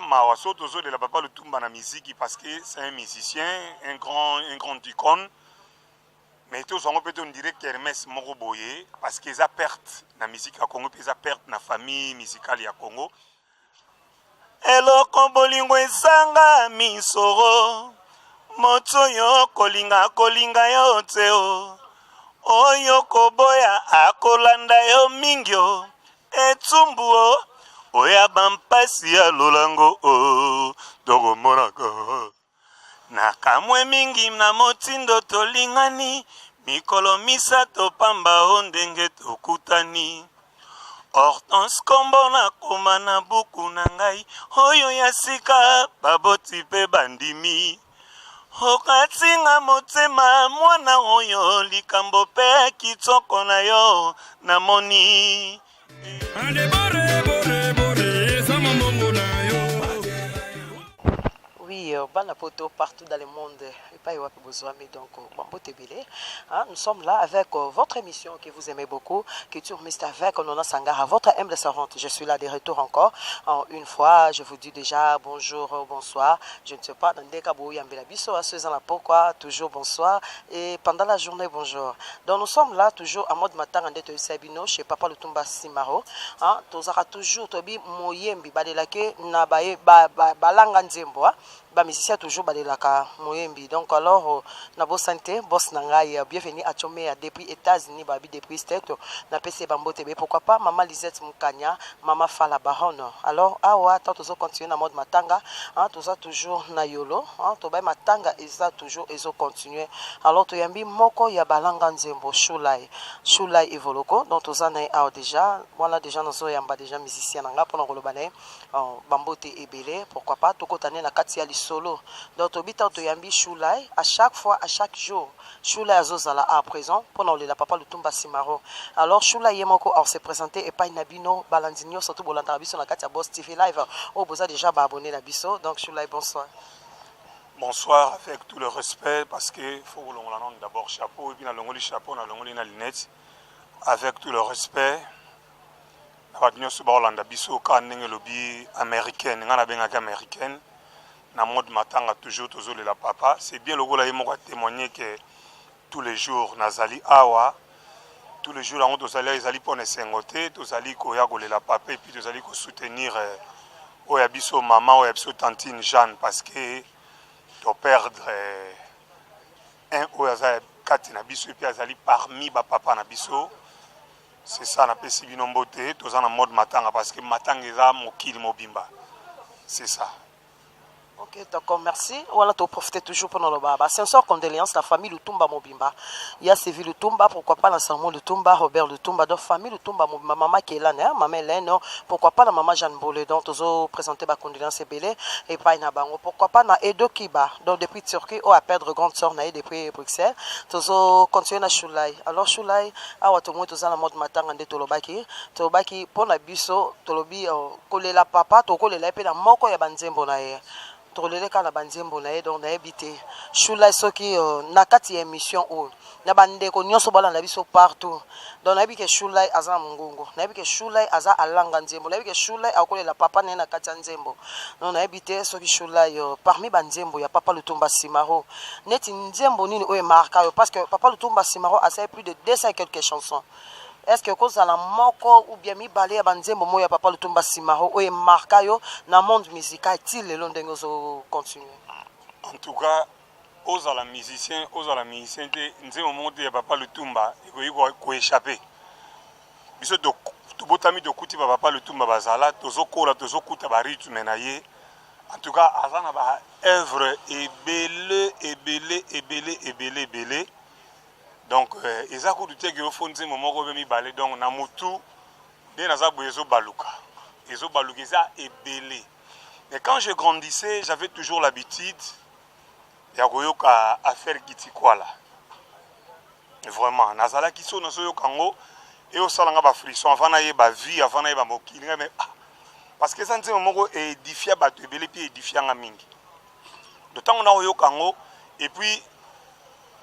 mawa soto zo de la Papa Lutumba na musique parce que c'est un musicien, un grand icône. Mais tout ça on peut dire que Hermès moko boye parce qu'ils a perte na musique à Congo, ils a perte na famille musicale ya Congo. Eloko bolingo esanga misoro moto yo kolinga yo teo oyo koboya akolanda yo mingyo etumbu oya bampasi ya lolango dogo monaka nakamwe mingi na motindo tolingani mikolo misato pamba ndenge tokutani Hortense kombo na koma na buku na ngai oyo ya sika baboti pe bandimi okatinga motema mwana oyo likambo pe kitoko na yo na moni Oui, bana poto partout dans le monde. Et pas besoin, mais donc nous sommes là avec votre émission que vous aimez beaucoup, Culture Mr. avec Nona Sangara, votre humble servante. Je suis là de retour encore. Une fois, je vous dis déjà bonjour, bonsoir. Je ne sais pas, dans des cas où il y a un biso, à ceux là pourquoi, toujours bonsoir. Et pendant la journée, bonjour. Donc nous sommes là toujours à mode matin en détour Sabino chez Papa Lutumba Simaro. Tous aura toujours tobi moyembi badelake na bae balanga nzembo. Ba musicien toujours badelaka moyembi. Donc alors na bo santé, boss nangai, bienvenue à Chomé depuis États-Unis, babi depuis State. Na PC Bambo TV, pourquoi pas maman Lisette Mukanya, maman Fala Baron. Alors awa tant tous continuer na mode matanga, tous a toujours na yolo, to ba matanga et ça toujours ezo continuer. Alors to yambi moko ya balanga nzembo Shulai Evoloko. Donc tous en a déjà, voilà déjà nous yamba déjà musicien nanga pour ngolobane Bambo TV ebele, pourquoi pas to kotane na katia solo. Donc tobita to yambi Shulai à chaque fois, à chaque jour. Shulai azozala à présent pendant le Papa Lutumba Simaro. Alors Shulai yemoko on s'est présenté et pas Nabino Balandinho surtout bolanda biso na katia Boss TV live. Boza déjà abonné na biso. Donc Shulai bonsoir. Bonsoir avec tout le respect parce que faut que l'on l'annonce d'abord chapeau et puis na longoli chapeau na longoli na lunette avec tout le respect. Na badinyo so bolanda biso ka ndenge lobby américaine ngana benga américaine. Na mode matanga toujours tozole la papa c'est bien le gola yemo ko témoigner que tous les jours nazali awa tous les jours on tozali ezali pour ne sengote tozali ko ya la papa et puis tozali ko soutenir oya biso maman oya biso tantine Jeanne parce que to perdre un oya kati na biso et puis azali parmi ba papa na biso c'est ça na pesi binombote tozana mode matanga parce que matanga eza mokili mobimba c'est ça. Ok, d'accord, merci. Voilà, tu profites toujours pour le baba. Sincère condoléances, la famille Lutumba Mobimba. Il y a Séville Lutumba, pourquoi pas l'ensemble Lutumba, Robert Lutumba, donc famille Lutumba Mobimba, maman qui est là, maman Hélène, pourquoi pas la maman Jeanne Bolé, donc tu as présenté ma condoléance et pas na bango, pourquoi pas na Edo Kiba, donc depuis Turquie, on a perdre grande sœur naïe depuis Bruxelles, tu as continué na Shulai. Alors Shulai, awa tout le monde la mode matin en tolobaki pour la biso, tolobi, coller la papa, to coller la épée na moko ya banzembo na ye. Tolele ka na banzembo na ye donc na ebité Shulai soki na kati émission o na bande ko nyonso bala na biso partout donc na bike Shulai aza mungongo na bike Shulai aza alanga nzembo na bike Shulai akolela papa na kati nzembo donc na ebité soki Shulai parmi banzembo ya Papa Lutumba Simaro neti nzembo nini o marka parce que Papa Lutumba Simaro a fait plus de 200 et quelques chansons. Est-ce que cause à la moko ou bien mi balé banzembo moya Papa Lutumba Simaro o marka yo na monde musical til le long dengo zo continuer. En tout cas, aux musiciens de nzembo monde ya Papa Lutumba ko échapper. Biso to botami de kuti Papa Lutumba bazala tozo kola tozo kuta ba rythme na ye. En tout cas, azana ba œuvre ebele. Donc, ils ont dit que font des moments où ils balent donc na mutu des nazabu ils ont baluka et belé. Mais quand je grandissais, j'avais toujours l'habitude à faire kitikoala. Vraiment, nazala qui sont dans ce kango et au salanga ba frisson avant na ba vie avant na ba mokili mais parce que ça nzemo moko édifier ba belé puis édifier nga mingi. De temps on a yo kango et puis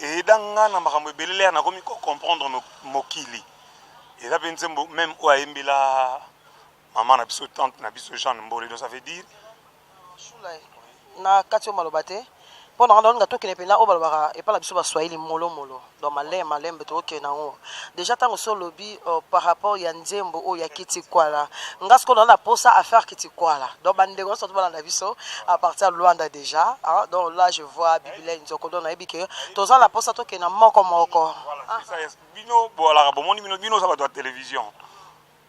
et dans na makambo belele na komi comprendre mokili et là même o aimbila maman na biso tante na biso Jeanne Mbolé donc ça veut dire na kati o maloba te mpo na ngana tokende mpena oyo balobaka epai na biso baswahili molomolo donc malembe tokokende yango déjà ntango so olobi par rapport ya nzembo oyo ya kiti kwala nga sikoyo na posa affaire kiti kwala donc bandeko nyonso tobalanda biso à partir ya lwanda déjà donc là je vois bibile nzoko donc nayebi ke toza na posa tokende na moko bino boalaka bomoni bino oza bato ya télévision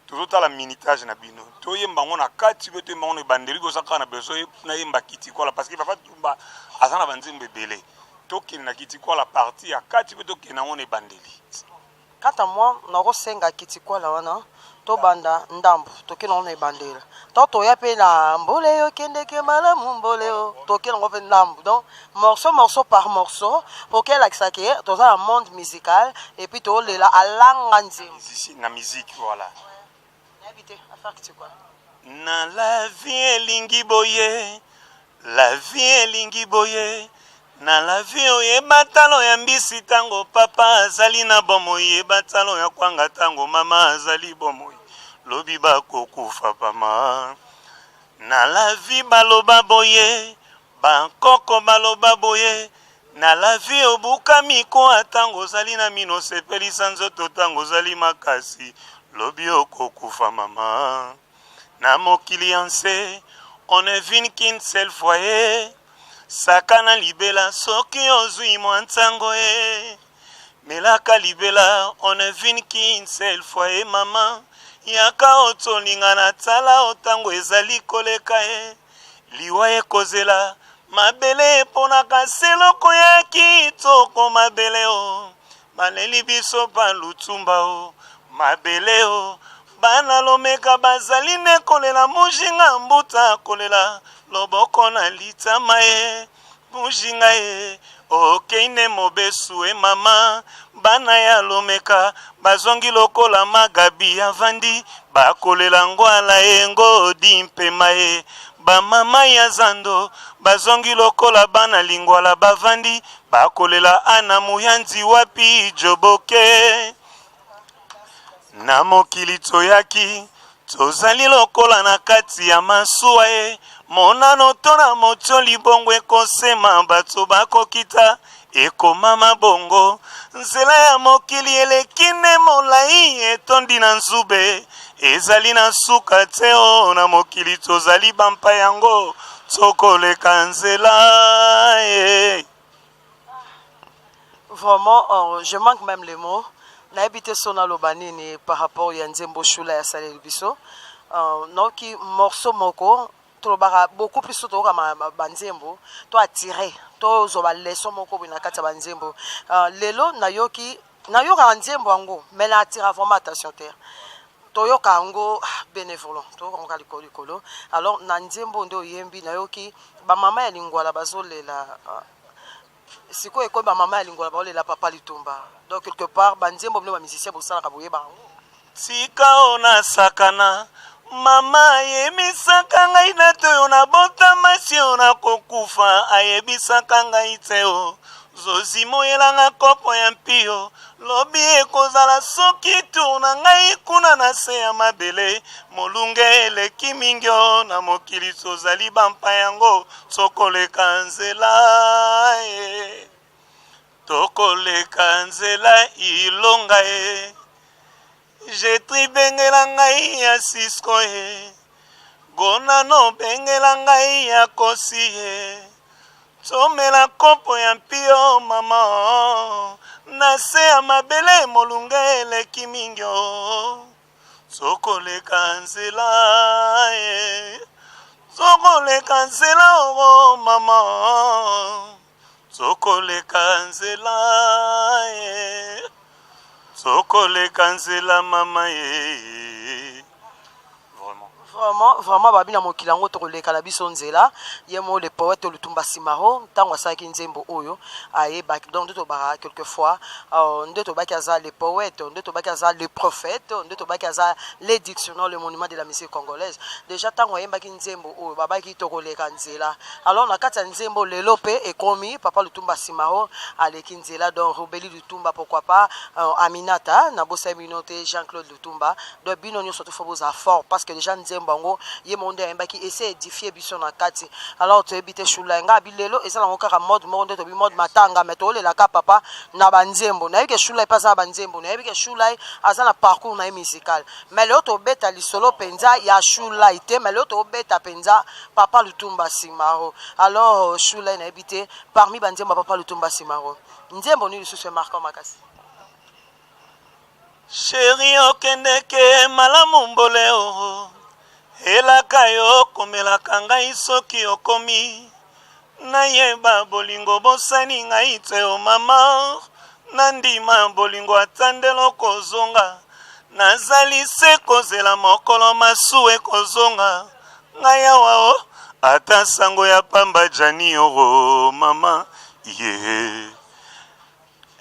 tozotala minitage na bino toyemba yango na kati mpe toyemba yango na ebandeli koza kaka na beso nayemba kiti kwala parce que papa tumba aza na banzembo ebele tokende na kiti kwala parti ya kati mpe tokende yango na ebandeli kata mwa nakosenga kiti kwala wana tobanda ndambo tokende yango na ebandeli to toya mpe na mbole yo kendeke malamu mbole yo tokende yango mpe ndambo donc morceau par morceau po kelakisa ke toza na monde musical et puis tolela alanga nzembo na musique voilà na la vie elingi boye la vie elingi boye na la vie oyeba talo ya mbisi tango papa azali na bomoi yeba talo ya kwanga tango mama azali bomoi lobi bakokufa pama na la vie baloba boye bankoko baloba boye na la vie obuka miko atango ozali na mino sepelisa nzoto tango ozali makasi lobi okokufa mama na mokili yanse on ne vit qu'une seule fois sakana libela soki ozwi mwa ntango melaka libela on ne vit qu'une seule fois mama yaka otolinga na tala otango ezali koleka liwa ekozela mabele eponaka seloko ya kitoko mabele o maleli biso pa lutumba o mabele o bana lomeka bazali ne kolela mujinga mbuta kolela loboko na litama mujinga okeine mobesu mama bana ya lomeka bazongi lokola magabi avandi bakolela ngwala ngo dimpema bamama ya zando bazongi lokola bana lingwala bavandi bakolela ana muyanzi wapi joboke na mokili toyaki tozali lokola na kati ya masuwa monano tona moto libongo ekosema bato bakokita ekomama bongo nzela ya mokili elekine molai etondi na nzube ezali na suka te o na mokili tozali bampa yango tokoleka nzela Vraiment, je manque même les mots. Naibite sona lobanini par rapport ya nzembo shula ya saleli biso. Noki morceau moko tolobaka beaucoup plus to ka banzembo to attirer to zoba leçon moko bina kata banzembo. Lelo nayoka nzembo ango mais la attire vraiment attention terre. Toyoka ango bénévole to konga likolo. Alors na nzembo ndo yembi nayoki ba mama ya lingwala bazolela siko eko ba mama ya lingwala baolela papa litumba. Donc quelque part banzembo bino ba musicien bosala ka boyeba tika ona sakana mama yemisaka ngai na toyo na bota masio na kokufa ayebisaka ngai teo zozi moyelanga kopo ya mpio lobi ekozala soki tuna ngai kuna na se ya mabele molunge eleki mingio na mokili tozali bampa yango tokoleka nzela tokoleka nzela ilonga jetri bengela ngai ya sisko gonano bengela ngai ya kosi tomela kopo ya mpio mama na se ya mabele molunge eleki mingio tokoleka nzela tokoleka nzela o mama tokoleka nzela tokoleka nzela mama vraiment babina mokili yango tokoleka la biso nzela yemo le poète Lutumba Simaro ntango asalaki nzembo oyo ayebaki donc nde tobaka quelquefois nde tobaki aza le poète nde tobaki aza le prophète nde tobaki aza le dictionnaire le monument de la musique congolaise déjà ntango ayembaki nzembo oyo babaki tokoleka nzela alors na kati ya nzembo lelo pe ekomi papa Lutumba Simaro aleki nzela donc Robeli Lutumba pourquoi pas Aminata na bosa minote Jean-Claude Lutumba donc bino nyonso to faut boza fort parce que déjà nzembo bango ye monde yemba ki essaie édifier biso na kati alors to ebite shula nga bilelo ezala ngo kaka mode monde to bi mode matanga mais to lela ka papa na banzembo na yeke shula epasa banzembo na yeke shula azana parcours na musical mais le to beta lisolo penza ya shula ite mais le to beta penza papa Lutumba Simaro alors shula na ebite parmi banzembo papa Lutumba Simaro nzembo ni lisusu marquant makasi Chéri okendeke malamu mboleo elaka yo komelaka ngai soki okomi nayeba bolingo bosani ngai te o mama nandima bolingo atandelo kozonga nazali se kozela mokolo masu ekozonga ngai awa o ata sango ya pamba jani oro mama ye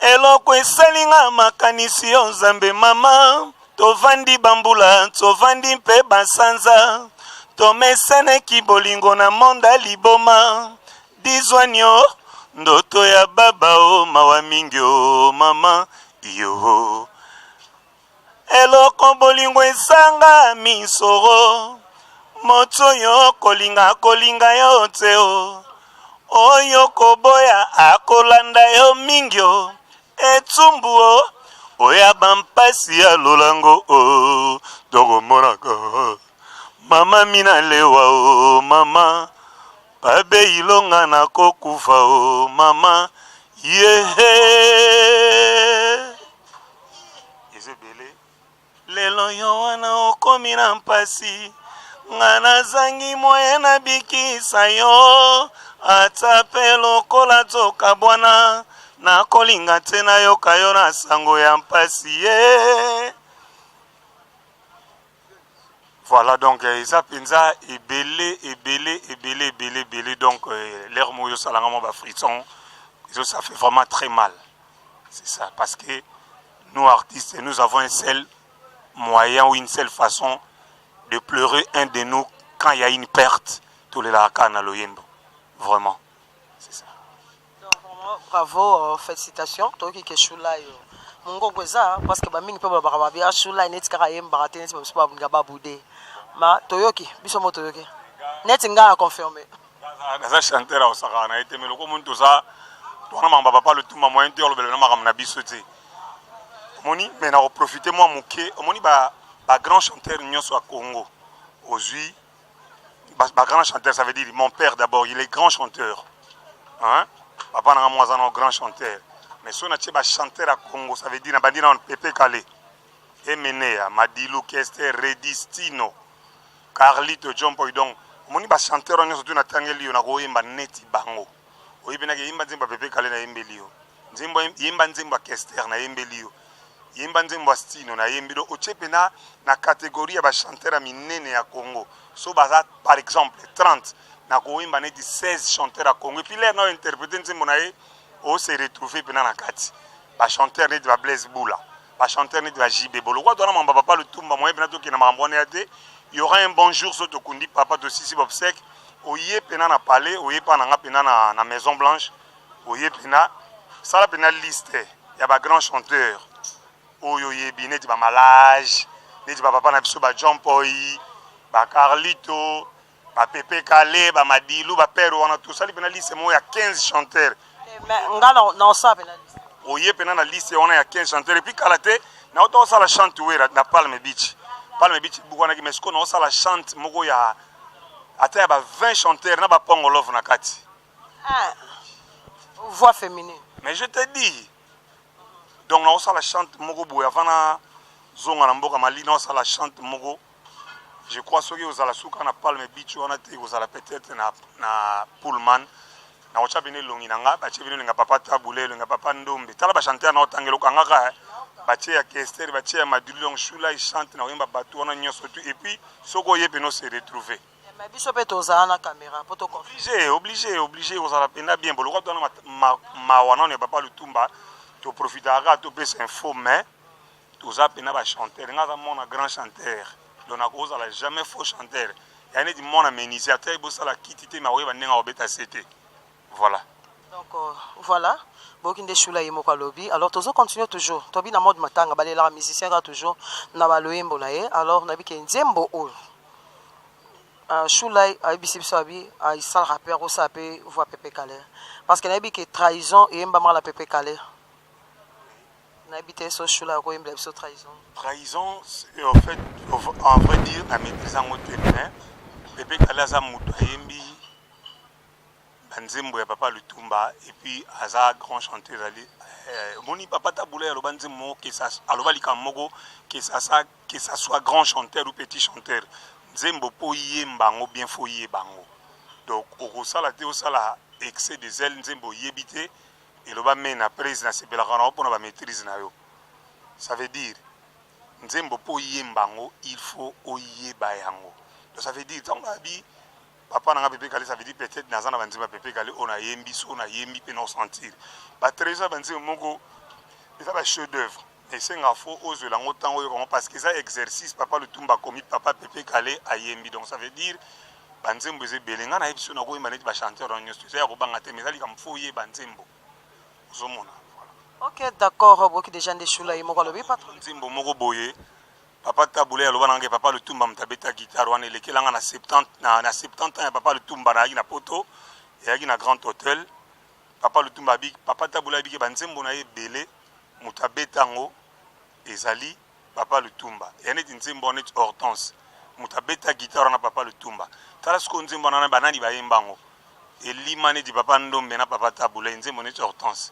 eloko esalinga makanisi yo nzambe mama tovandi bambula tovandi mpe basanza tomeseneki bolingo na monda liboma dizwanyo ndoto ya baba o mawa mingi o mama yo eloko bolingo esanga misoro moto yo kolinga yo te o oyo koboya akolanda yo mingi o etumbu o oya bampasi ya lolango o tokomonaka mama mina lewa o mama babe ilonga na kokufa o mama yehe ezebele lelo yo wana okomi na mpasi nga nazangi moye na bikisa yo ata pe lokola toka bwana na kolinga te na yoka yo na sango ya mpasi ye. Voilà donc ça penza ebele donc l'air moyo salangamo ba frisson ça fait vraiment très mal. C'est ça parce que nous artistes nous avons un seul moyen ou une seule façon de pleurer un de nous quand il y a une perte tous les lakana loyembo. Vraiment. C'est ça. Donc, vraiment, bravo, félicitations. Toki ke shula yo. Mungo kweza parce que ba mingi pe ba ba bia shula net kaka yemba ratene ba ba ngaba bude. Ma toyoki biso mo toyoki. Net nga confirmer. Gaza chanteur au sakana ete me loko muntu za tona mamba papa le tuma moyen te olobele na makamna biso te. Moni mais na profiter moi muke moni ba grand chanteur nyonso à Congo. Aujourd'hui ba grand chanteur ça veut dire mon père d'abord il est grand chanteur. Hein? Papa n'a moi un grand chanteur. Mais si on a un chanteur à Congo ça veut dire na bandina on Pepe Kale. Emenea Madilu Kester Redistino Carlito John Poidon. Moni ba chanteur on surtout na tangeli on a koyemba neti bango. Oyebena ke yimba nzemba Pepe Kale na yembelio. Nzembo yimba nzemba Kester na yembelio. Yimba nzembo Stino na yembelo ochepena na catégorie ya ba chanteur minene ya Congo. So baza par exemple 30 na koyemba neti 16 chanteurs à Congo et puis là na interpréter nzembo na ye o se retrouver pena na kati. Ba chanteur neti ba Blaise Boula. Ba chanteur neti ba JB Bolo. Kwa dona mamba papa le tumba moye pena to ki na mambone ate. Il y aura un bonjour sur Tokundi papa de Sisi Bobsek. Oye pena na palais, oye pa na pena na Maison Blanche. Oye pena ça la pena liste. Il y a ba grand chanteur. Oyo yebi neti ba Malage, neti ba papa na biso ba John Poi, ba Carlito, ba Pepe Kale, ba Madilu, ba Père wana tout ça li pena liste mo ya 15 chanteurs. Mais nga na ça pena liste. Oye pena na liste wana ya 15 chanteurs et puis kalate na auto ça la chante wera na Palme Beach. Palme Beach bukwana ki mesko na ça la chante moko ya ata ba 20 chanteurs na ba Pongo Love na kati. Ah. Voix féminine. Mais je te dis donc na ça la chante moko boya vana zonga na mboka mali na ça la chante moko. Je crois que vous allez souka na Palme Beach on a été vous allez peut-être na Pullman na ocha bene longi nanga ba che bene nga papa tabule nga papa ndombe tala ba chanter na otangelo kanga ka ba che ya Kester ba che ya Madulong Shula il chante na yemba batu on a nyoso tout et puis soko yebe no se retrouver mais biso pe toza na caméra pour to obligé vous allez pena bien bolo kwa dona ma wana ne papa Lutumba to profitera to pesa info mais toza pena ba chanter nga za mona grand chanteur donc na cause la jamais faux chanteur ya ne di mona menisiateur bo sala kitite ma we ba nenga obeta c'était. Voilà. Donc voilà. Bokinde shula yemo kwa lobby. Alors tozo continue toujours. Tobi na mode matanga bale la musicien ga toujours na baloyembo na ye. Alors na bi ke nzembo o. Choulay a bisi sabi a sal rappeur au sapé voix Pépé Calé parce que nabi que trahison et mbama la Pépé Calé n'habité so Choulay ko imble so trahison en fait en vrai dire na maîtrise en terrain Pépé Calé za mutu yembi banzembo ya papa Lutumba et puis aza grand chanteur ali moni papa Taboulé aloba nzembo que ça aloba likamoko que ça soit grand chanteur ou petit chanteur nzembo po yembango bien fo yebango donc okosala te osala excès de zèle nzembo yebité et loba mena prise na sepelaka na opona ba maîtrise na yo ça veut dire nzembo po yembango il faut oyeba yango donc ça veut dire tant babi papa nanga Pépé Calé ça veut dire peut-être nazana banzima Pépé Calé on a yembi so na yembi pe na sentir ba trésor banzima moko ça va chef d'œuvre et c'est un faux aux langues tant parce que ça exercice papa Lutumba commis papa Pépé Calé à yembi donc ça veut dire banzembo ze belenga na ebiso na ko imbaneti ba chanteur en news c'est ya ko banga te mais ali kam foyer banzembo zomona voilà. OK d'accord beaucoup de gens de Choulay moko lobi patron nzembo moko boye papa Taboulé aloba nanga papa Lutumba mtabeta guitare wana elekelanga na 70 na 70 ans ya papa Lutumba na na poto et na grand hôtel papa Lutumba bi papa Taboulé bi ke banzembo na ebele mutabetango ezali papa Lutumba et neti nzembo net Hortense mutabeta guitare na papa Lutumba tala sko nzembo na banani ba yembango elimane di papa Ndombe na papa Taboulé nzembo net Hortense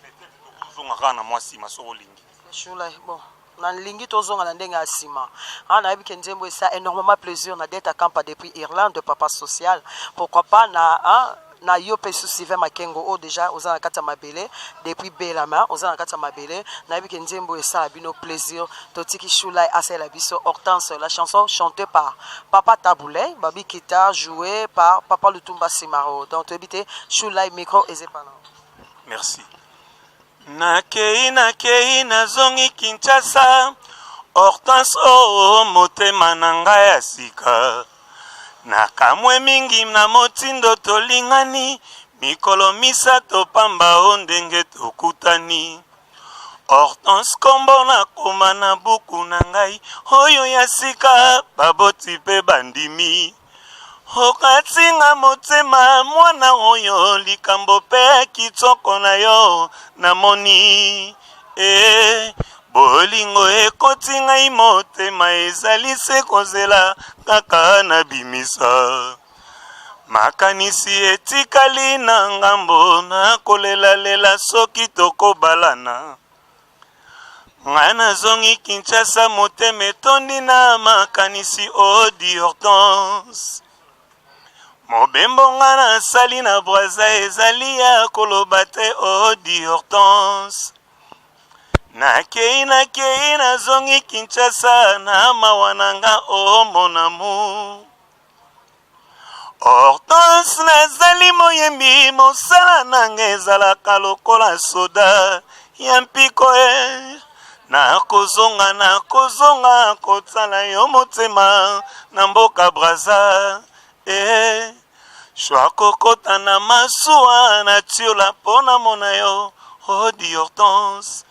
peut-être ko zonga na mwasi masoko lingi Choulay bon na lingi tozonga na ndenga asima ana yebi nzembo ça énormément plaisir na d'être à campa depuis Irlande de papa social pourquoi pas na yo pe susive makengo o déjà ozana kata mabele depuis Belama ozana kata mabele na yebi nzembo ça bino plaisir totiki Choulay asela biso Hortense la chanson chantée par papa Taboulé babi guitare jouée par papa Lutumba Simaro donc tu habite Choulay micro ezepana merci nakei nazongi Kinshasa Hortense o motema na ngai ya sika nakamwe mingi na motindo tolingani mikolo misato pamba o ndenge tokutani Hortense kombo nakoma na buku na ngai oyo ya sika baboti pe bandimi okatinga motema mwana oyo likambo pe kitoko na yo namoni bolingo ekoti ngai motema ezali se kozela kaka na bimisa makanisi etikali na ngambo na kolelalela soki tokobalana ngai nazongi Kinshasa motema etondi na makanisi odi Hortense mobembo nga nasali na braza ezali ya koloba te odi Hortense nakei nazongi Kinshasa na mawa nanga o mon amour Hortense nazali moyembi mosala nanga ezalaka lokola soda ya mpiko nakozonga kotala yo motema na mboka braza shwa kokota na masuwa na tiola pona mona yo odi Hortense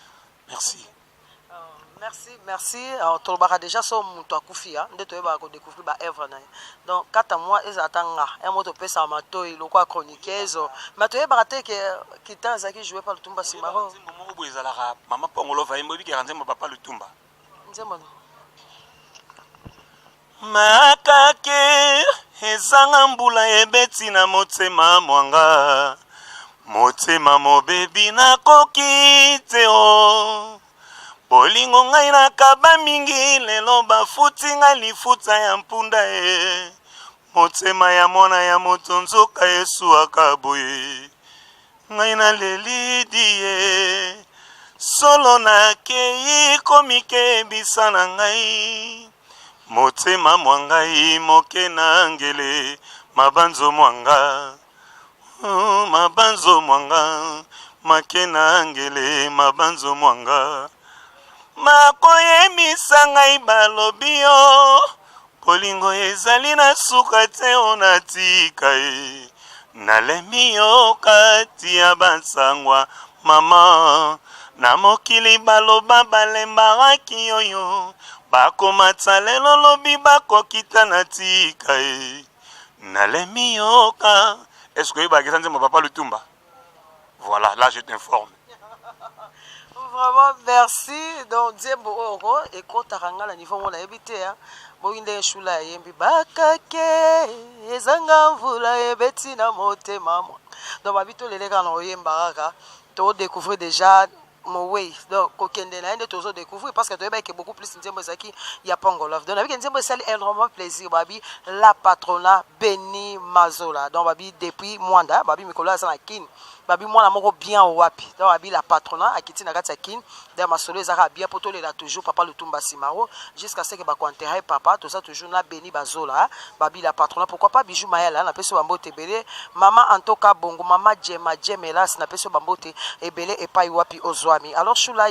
merci merci tolobaka déjà so mutu akufia nde toyebaka kodécouvrir ba œuvre na ye donc kata moi ezatanga un moto pesa matoi lokwa chroniqueuse mais toyebaka te ke kita ezaki joué par Lutumba Simaro moko boye ezalaka mama pongolo va yembo bikera nzembo papa Lutumba nzembo makake ezanga mbula ebeti na motema mwanga motema mobebi nakoki te o bolingo ngai nakaba mingi lelo bafuti ngai lifuta ya mpunda motema ya mwana ya moto nzoka esuaka boye ngai naleli ye solo nakei komike ebisa na ngai motema mwangai moke na ngele mabanzo mwanga make na ngele mabanzo mwanga makoyemisa ngai balobi yo bolingo ezali na suka te onatika nalemi yo kati ya bansangwa mama na mokili baloba balembaki yoyo bakomata lelo lobi bakokita na tika Nalemi yoka. Est-ce que mon papa le tumba? Voilà, là je t'informe. Vraiment, merci. Donc, Diembo Oro, et quand tu as niveau on a évité, Moinde Shula Yembi Bakake, Ezanga Vula Ebeti na mote maman. Donc, ma vie, les gars, on Yembaraka, tu découvrir déjà. Oui, donc kokende na ende toujours découvrir parce que tu es beaucoup plus nzembo zaki ya pangolov. Donc avec nzembo c'est énormément plaisir babi la patronat Béni Mazola. Donc babi depuis Mwanda, babi Mikola za kin. Babi mwana moko bien wapi. Donc babi la patronat akiti na kati kin. Dans ma solo ezaka bien poto le la toujours papa le tumba simaro jusqu'à ce que ba ko enterrer papa tout ça toujours na Béni Bazola. Babi la patronat pourquoi pas bijou mayala na peso bambote belé. Maman Antoka Bongo, maman Djema na peso bambote ebele et pas wapi ozo. Alors, je suis là,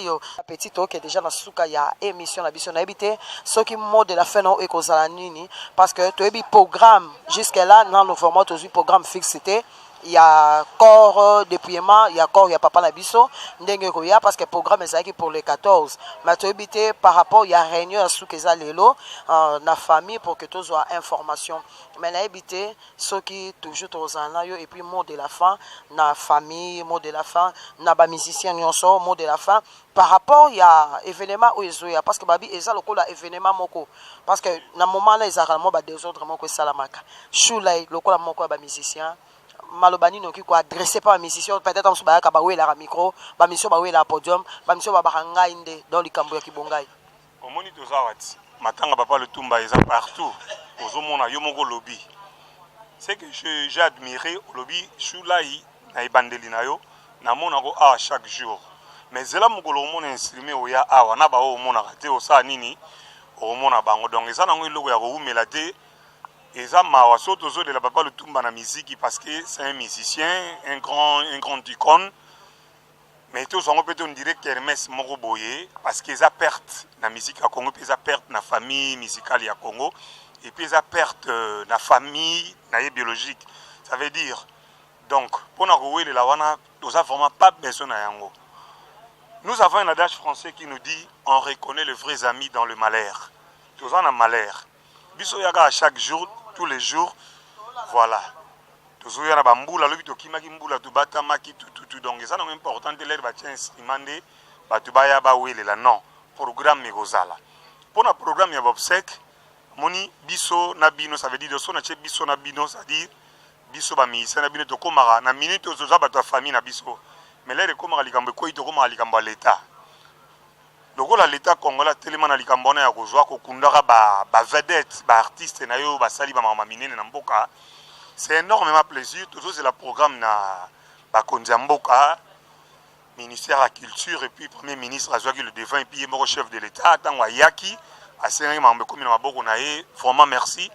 petit qui est déjà dans souka ya émission la biso na habité ce qui mot de la fin non et cause la nini parce que tu as programme jusque là dans nos formats toujours programme fixité. Il y a corps déploiement, il y a corps, il y a papa Nabiso, parce que le programme est pour les 14. Mais tu habité par rapport, il y a réunion à Soukeza Lelo, la famille pour que tu aies information. Mais tu habité ceux qui toujours aux années et puis mot de la fin, la famille, mot de la fin, na ba musicien nyonso, mot de la fin. Par rapport, il y a événement où ils ont, parce que babi, ils ont le événement moko. Parce que dans le moment là, ils ont vraiment des autres moko salamaka. Choulay, le cola moko ba musicien. Malobani non qui quoi adressé par un musicien peut-être on se bat à baoué la micro ba mission baoué la podium ba mission ba baranga inde dans le cambo ya kibongai au moni to zawati matanga papa le tumba eza partout aux mona yo moko lobby c'est que j'ai admiré au lobby Choulai na ibandeli na yo na mona ko a chaque jour mais zela moko lo mona instrument o ya awa na ba o mona raté o sa nini o mona bango donc eza nango iloko ya ko umela te. Et ça m'a de la papa le Tumba na musique parce que c'est un musicien, un grand icône. Mais tout ça on peut dire qu'Hermès Moroboye parce qu'ils a perte la musique à Congo, puis ils a perte la famille musicale à Congo, et puis ils a perte la famille biologique. Ça veut dire donc pour nous les lawana, nous avons vraiment pas besoin à yango. Nous avons un adage français qui nous dit on reconnaît les vrais amis dans le malheur. Tous en a malheur. Biso yaga à chaque jour, tous les jours, voilà. Toujours y'a la bamboula, le bito kimaki mboula tu bata maki tout donc ça non important de l'air batien imandé batu baya ba wele la non programme megozala. Pour le programme ya bobsek moni biso na bino ça veut dire de son na biso na bino ça dit biso ba mi ça na bino to komara na minute to za batu famille na biso mais l'air komara likambo ko ito komara likambo l'état. Donc l'État congolais tellement na likambo na ya kozwa ko kundaka ba vedette ba artiste na yo ba sali ba mama minene na mboka c'est énormément plaisir toujours c'est le programme na ba kondiamboka ministère de la culture et puis premier ministre azwaki le devant et puis le chef de l'État tango yaki asengi mambe komi na maboko na ye vraiment merci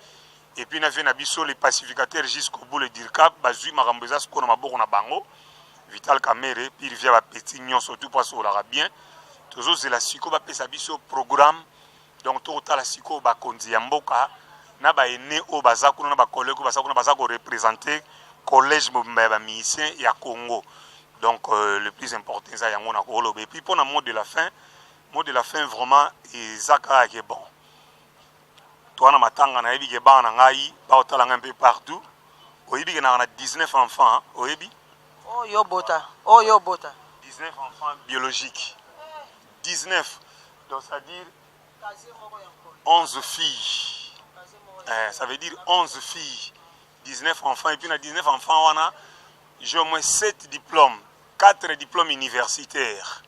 et puis na vient na biso les pacificateurs jusqu'au bout le dirkap bazui makambo zasko na maboko na bango Vital Kamere puis il vient ba petit nyon surtout parce qu'on l'aura bien. Toujours c'est la siko ba pesa biso programme donc tout la siko ba kondi ya mboka na ba ene o bazakuna na ba collègue bazakuna bazako représenter collège ba musicien ya Congo donc le plus important ça yango na ko lobe et puis pour le mot de la fin vraiment ezaka ke bon toi na matanga na yebi ke bana ngai ba otala un peu partout oyebi ke na 19 enfants oyebi oh yo bota 19 enfants biologiques 19, donc ça veut dire 11 filles. Ça veut dire 11 filles, 19 enfants. Et puis, dans 19 enfants, j'ai au moins 7 diplômes, 4 diplômes universitaires.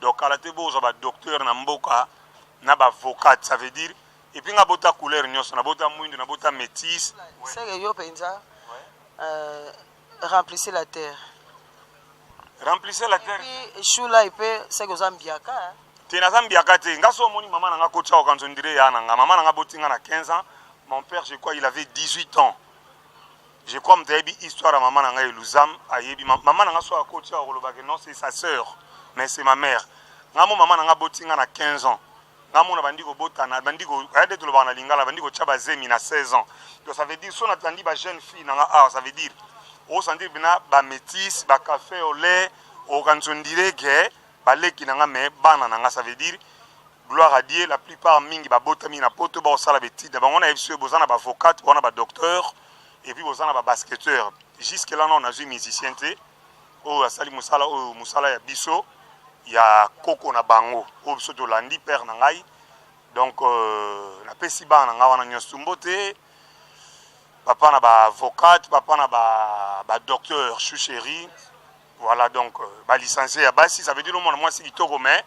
Donc, à la table, j'ai un docteur, un avocat, ça veut dire. Et puis, j'ai une couleur, une métisse. C'est que yo penza remplissez la terre. Remplissez la terre. Et puis, choula il peut c'est que Zambiaka. Tena Zambiaka te. Ngaso moni maman nanga kocha o kanzondire ya nanga. Maman nanga botinga na 15 ans. Mon père je crois il avait 18 ans. Je crois m'tebi histoire à maman nanga eluzam ayebi maman nanga so kocha o lobake non c'est sa sœur mais c'est ma mère. Ngamo maman nanga botinga na 15 ans. Ngamo na bandiko botana bandiko ayede to lobana lingala bandiko chaba zemi na 16 ans. Donc ça veut dire son attendi ba jeune fille nanga ça veut dire au sentir bina ba métis ba café au lait au kanzondire que ba leki nanga me bana nanga ça veut dire gloire à Dieu la plupart mingi ba botami na poto ba osala betide ba ngona ebso bozana ba avocat bona ba docteur et puis bozana ba basketteur. Jusque là on a vu musicien té o asali musala o musala ya biso ya koko na bango o biso to landi père na ngai. Donc na pesi ba na ngawa na nyosumbo té papa na ba avocate, papa na ba docteur chouchéri. Voilà donc ba licencié ya basi ça veut dire moi si kitoko mais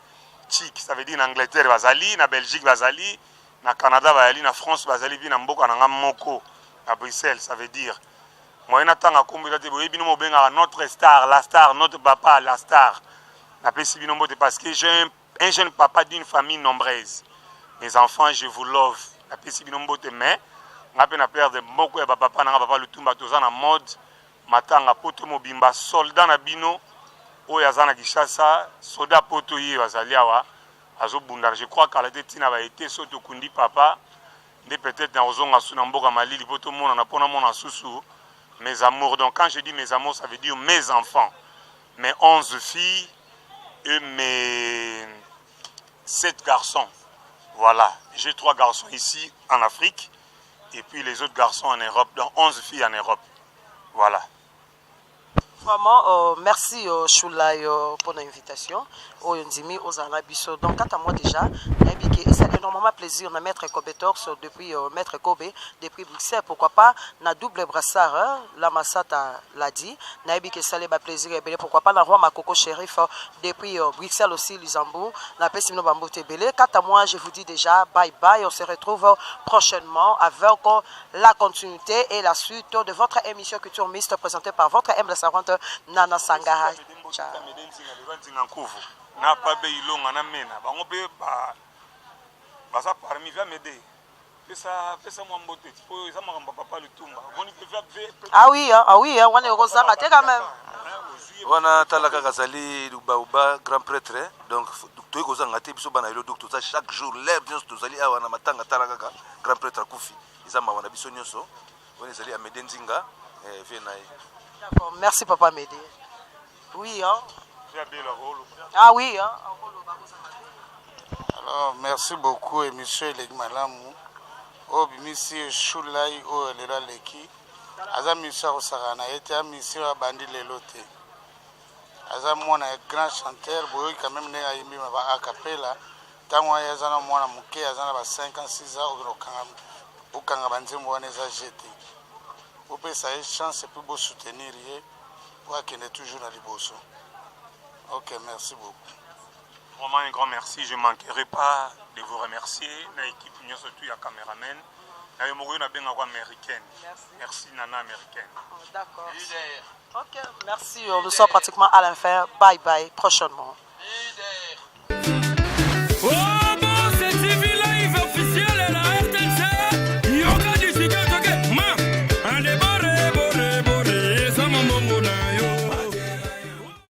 chic ça veut dire en Angleterre bazali na Belgique bazali na Canada bazali na France bazali bi na mboka na moko à Bruxelles ça veut dire moi natanga kombela te boyebi no mobenga notre star la star notre papa la star na pesi bino mbote parce que j'ai un jeune papa d'une famille nombreuse mes enfants je vous love na pesi bino mbote mais ngape na perdre beaucoup ya papa na papa Lutumba toza na mode matanga poto mobimba soldat na bino oyo azana Kishasa soda poto ye bazali awa azobunda je crois qu'à la tina va été soto kundi papa nde peut-être na ozonga suna mboka malili poto mona na pona mona susu mes amours donc quand je dis mes amours ça veut dire mes enfants mes 11 filles et mes 7 garçons voilà j'ai 3 garçons ici en Afrique et puis les autres garçons en Europe donc 11 filles en Europe voilà. Vraiment, merci Choulay pour l'invitation. Donc, quant à moi déjà, c'est énormément plaisir de mettre Kobetor depuis Maître Kobe, depuis Bruxelles. Pourquoi pas, na double brassard, hein? La Massata l'a dit. Naïbi que ça l'est plaisir, pourquoi pas, na roi Makoko Shérif depuis Bruxelles aussi, Luxembourg. Na Pessino Bambo Tebele. Quant à moi, je vous dis déjà bye bye. On se retrouve prochainement avec la continuité et la suite de votre émission Culture Mixte présentée par votre humble servante Nana Sangara. Ah oui, on est Rosanga, quand même. On a Talaka Gazali, Uba, grand prêtre, donc tu es Gozanga, tu es chaque jour, l'air bien tous allés à Matanga Talaka, grand prêtre Koufi, ils ont un bisonioso, on est allé à Medenzinga, d'accord, merci Papa Médé. Oui, hein. Ah oui, hein. Alors, merci beaucoup, monsieur Legmalamou. Oh, monsieur Choulay, oh, Lera Leki. Aza monsieur Osarana, était un monsieur à Bandi Lelote. Aza mon grand chanteur, boy, quand même, n'est aimé ma acapella. Tant moi, Yazana, mon mouké, Azana, 56 ans, au Kangabanzi, moi, les a jeté. Vous pouvez ça chance pour vous soutenir, pour qu'il est toujours à l'Ibosso. Ok, merci beaucoup. Vraiment un grand merci, je ne manquerai pas de vous remercier. L'équipe, surtout la caméraman. Américaine. Merci Nana américaine. Oh, d'accord. Ok, merci. Nous sommes pratiquement à la fin. Bye bye, prochainement.